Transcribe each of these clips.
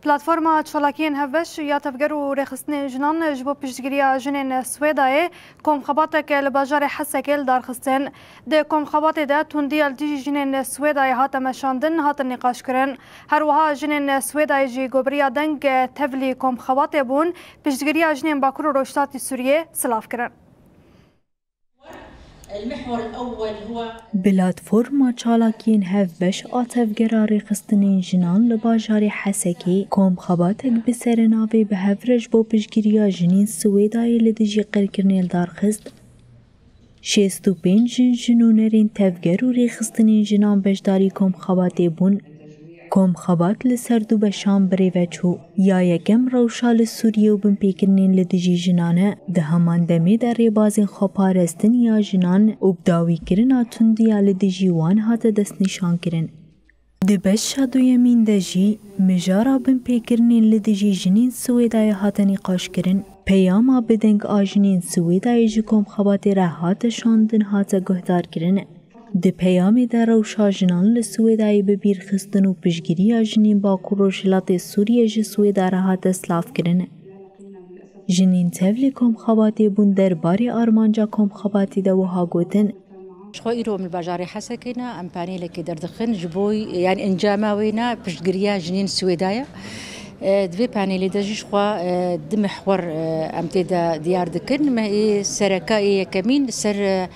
پلاتفورما چالاکین هفش یا تفگر و رخصتن جنان جبو پشتگیری جنین سویدای کم خباتک لباجار حسکل دارخستن ده کم خبات ده تندیل دیجی جنین سویدای هات مشاندن هات نقاش کرن هر وها جنین سویدای جی گوبریا دنگ تفلی کم خبات بون پشتگیری جنین باکر و روشتات سوریه سلاف کرن. المحور الأول هو بلاتفورما چالاکین هفبش آتفگرا رخصتنین جنان لباجار حسکی کم خباتک بسر ناوی به هفرج بو پشگیریا جنین سویدای لدجی قرکرنیل دارخست 65 جنونرین تفگر و رخصتنین جنان بشداری کم خباتی بون کم خبات لسردو بشام بری وچو یا یکم روشال سوریه و بن پیکرنین لدجی جنانه ده همان دمی در ریبازین خوپارستن یا جنان و بداوی کرن آتوندی یا لدجی وان هات دست نشان کرن. ده بش شادو یمین دجی مجارا بن پیکرنین لدجی جنین سویدای هات نقاش کرن پیاما بدنگ آجنین سویدای جی کم خبات را هات شاندن هات گهدار کرن. ده پیامی در روشا جنان لسویدای ببیر خستن و پشگیری جنین باکو روشلات سوریه جی سویدا را هات اسلاف کرن. جنین تفلی کم خباتی بون در باری آرمانجا کم خباتی ده وها گوتن شخو ایرو من الباجار حسکینا ام پانیل که دردخن جبوی یعنی انجاماوینا پشگیری جنین سویدایا دوی پانیلی دجیش خوا دمحور امتدا دیار دکن ما سرکای کمین سر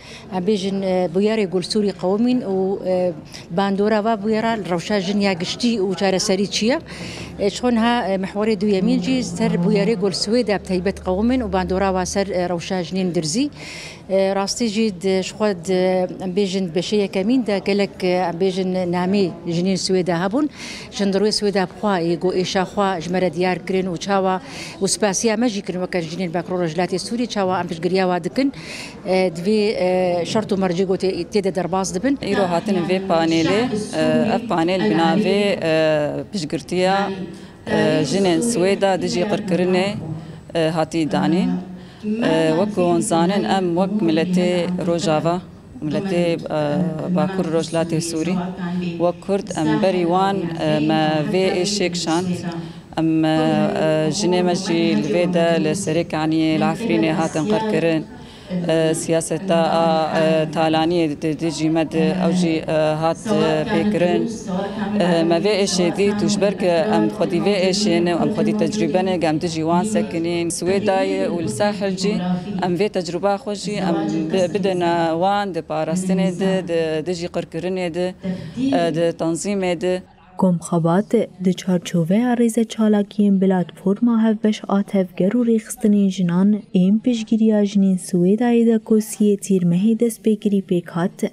بیجن بیاری گل سوری قومین و باندورا و بیارا روشا جنیا گشتی و جار سری چیا شونها محور دو یمین جی سر بیاری گل سویدا بتایبت قومین و باندورا و سر روشا جنین درزی راستی جید شخود بیجن بشی کمین دا گلک بیجن نامی جنین سویدا هبون جندروی سویدا بخوا یگو ایشا خوا جمرة ديار كرين وشاوا وسباسيا ماجي كرين وكان جنين باكرو رجلاتي السوري شاوا أم بشجريا وادكن دوي شرط مرجيجو تيدا درباز دبن إيرو هاتن في بانيلي أف بانيل بنافي بشجرتيا جنين سويدا دجي قركرني هاتي داني وكون زانن أم وك ملتي روجافا ملتي باكر روجلاتي سوري وكرد أم بريوان ما في إشيك شانت أم جنيمجي الفيدا لسريك عني العفريني هاتن قركرن سياسة تالانية ديجي مد أوجي هات بيكرن ما في إشي دي تشبرك أم خدي في إشي أم خدي تجربة أم تجي وان ساكنين سويداي والساحل جي أم في تجربة خوشي أم بدنا وان دي باراستين ديجي قركرن دي تنظيم دي کم خبات ده چارچوبه عریض چالاکین بلاتفورما هفبش آتفگر و ریخستنین جنان این پیشگیری جنین سویدای ده کوسیه تیرمهی دست بگیری پیکات